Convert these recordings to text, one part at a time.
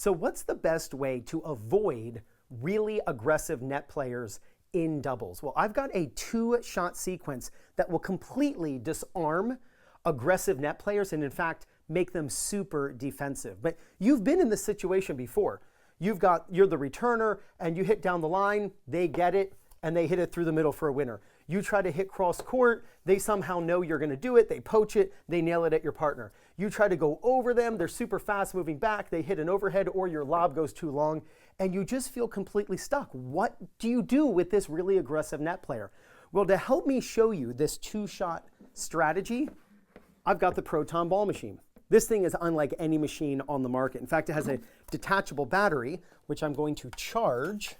So what's the best way to avoid really aggressive net players in doubles? Well, I've got a 2-shot sequence that will completely disarm aggressive net players and in fact make them super defensive. But you've been in this situation before. You're the returner and you hit down the line, they get it, and they hit it through the middle for a winner. You try to hit cross court, they somehow know you're gonna do it, they poach it, they nail it at your partner. You try to go over them, they're super fast moving back, they hit an overhead or your lob goes too long, and you just feel completely stuck. What do you do with this really aggressive net player? Well, to help me show you this 2-shot strategy, I've got the Proton Ball Machine. This thing is unlike any machine on the market. In fact, it has a detachable battery, which I'm going to charge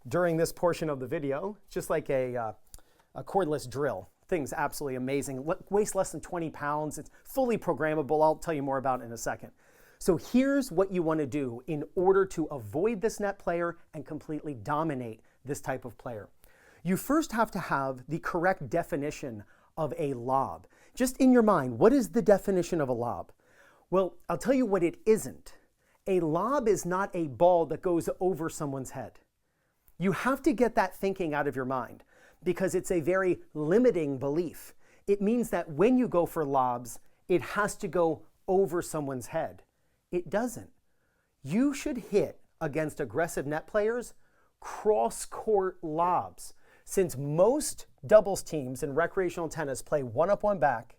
during this portion of the video, just like a cordless drill. Thing's absolutely amazing. Weighs less than 20 pounds. It's fully programmable. I'll tell you more about it in a second. So here's what you want to do in order to avoid this net player and completely dominate this type of player. You first have to have the correct definition of a lob. Just in your mind, what is the definition of a lob? Well, I'll tell you what it isn't. A lob is not a ball that goes over someone's head. You have to get that thinking out of your mind because it's a very limiting belief. It means that when you go for lobs, it has to go over someone's head. It doesn't. You should hit against aggressive net players cross-court lobs. Since most doubles teams in recreational tennis play one up, one back,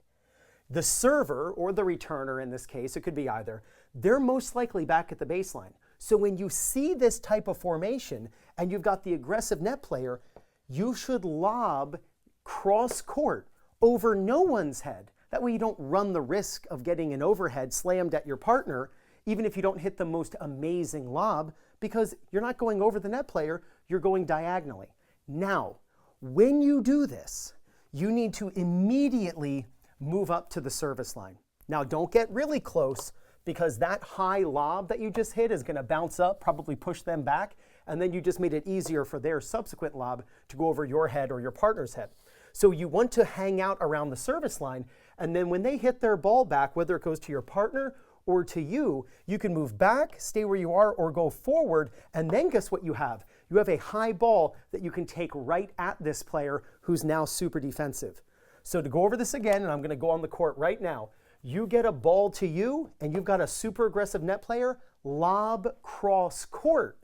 the server or the returner in this case, it could be either, they're most likely back at the baseline. So when you see this type of formation and you've got the aggressive net player, you should lob cross-court over no one's head. That way you don't run the risk of getting an overhead slammed at your partner, even if you don't hit the most amazing lob, because you're not going over the net player, you're going diagonally. Now, when you do this, you need to immediately move up to the service line. Now, don't get really close because that high lob that you just hit is going to bounce up, probably push them back, and then you just made it easier for their subsequent lob to go over your head or your partner's head. So you want to hang out around the service line, and then when they hit their ball back, whether it goes to your partner or to you, you can move back, stay where you are, or go forward, and then guess what you have? You have a high ball that you can take right at this player who's now super defensive. So to go over this again, and I'm going to go on the court right now, you get a ball to you, and you've got a super aggressive net player, lob cross court.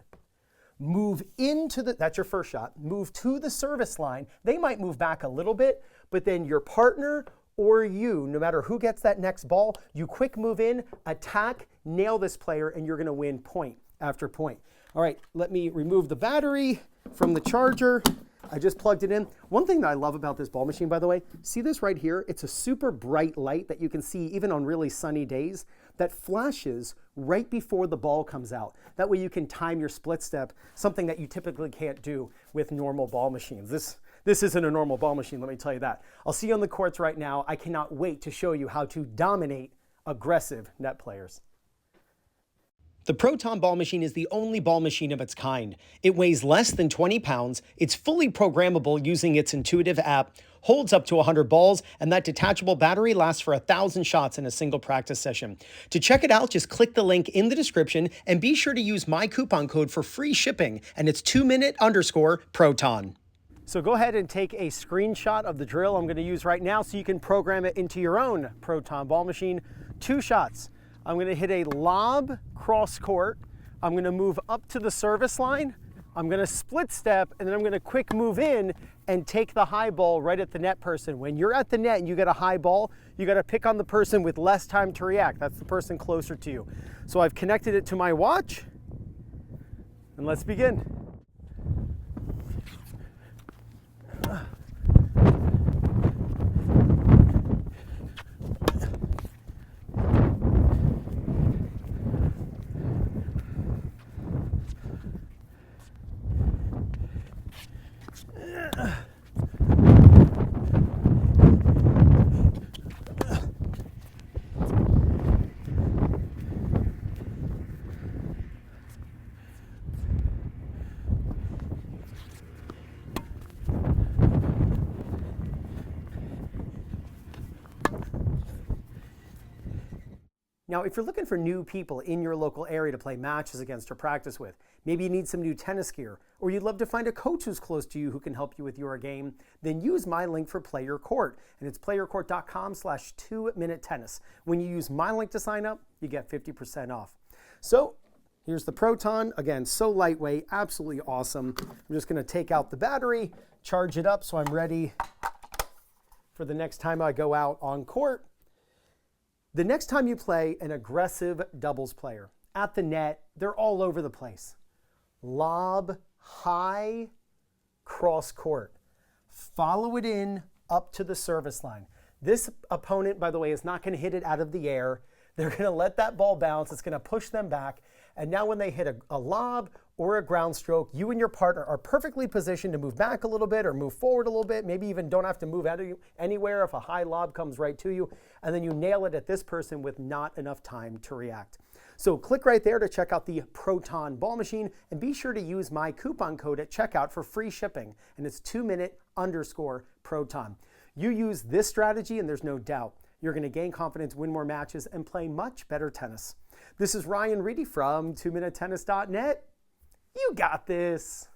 Move into that's your first shot, move to the service line. They might move back a little bit, but then your partner or you, no matter who gets that next ball, you quick move in, attack, nail this player, and you're going to win point after point. All right, let me remove the battery from the charger. I just plugged it in. One thing that I love about this ball machine, by the way, see this right here? It's a super bright light that you can see even on really sunny days that flashes right before the ball comes out. That way you can time your split step, something that you typically can't do with normal ball machines. This isn't a normal ball machine, let me tell you that. I'll see you on the courts right now. I cannot wait to show you how to dominate aggressive net players. The Proton Ball Machine is the only ball machine of its kind. It weighs less than 20 pounds, it's fully programmable using its intuitive app, holds up to 100 balls, and that detachable battery lasts for 1,000 shots in a single practice session. To check it out, just click the link in the description and be sure to use my coupon code for free shipping, and it's 2minute_Proton. So go ahead and take a screenshot of the drill I'm going to use right now so you can program it into your own Proton Ball Machine. 2 shots. I'm going to hit a lob cross court. I'm going to move up to the service line. I'm going to split step, and then I'm going to quick move in and take the high ball right at the net person. When you're at the net and you get a high ball, you got to pick on the person with less time to react. That's the person closer to you. So I've connected it to my watch, and let's begin. Now, if you're looking for new people in your local area to play matches against or practice with, maybe you need some new tennis gear, or you'd love to find a coach who's close to you who can help you with your game, then use my link for PlayYourCourt, and it's playyourcourt.com/2minutetennis. When you use my link to sign up, you get 50% off. So here's the Proton. Again, so lightweight, absolutely awesome. I'm just gonna take out the battery, charge it up so I'm ready for the next time I go out on court. The next time you play an aggressive doubles player at the net, they're all over the place. Lob high, cross court. Follow it in up to the service line. This opponent, by the way, is not going to hit it out of the air. They're going to let that ball bounce. It's going to push them back. And now when they hit a lob or a ground stroke, you and your partner are perfectly positioned to move back a little bit or move forward a little bit. Maybe even don't have to move anywhere if a high lob comes right to you. And then you nail it at this person with not enough time to react. So click right there to check out the Proton Ball Machine, and be sure to use my coupon code at checkout for free shipping. And it's 2minute_Proton. You use this strategy and there's no doubt you're going to gain confidence, win more matches, and play much better tennis. This is Ryan Reedy from 2minutetennis.net. You got this.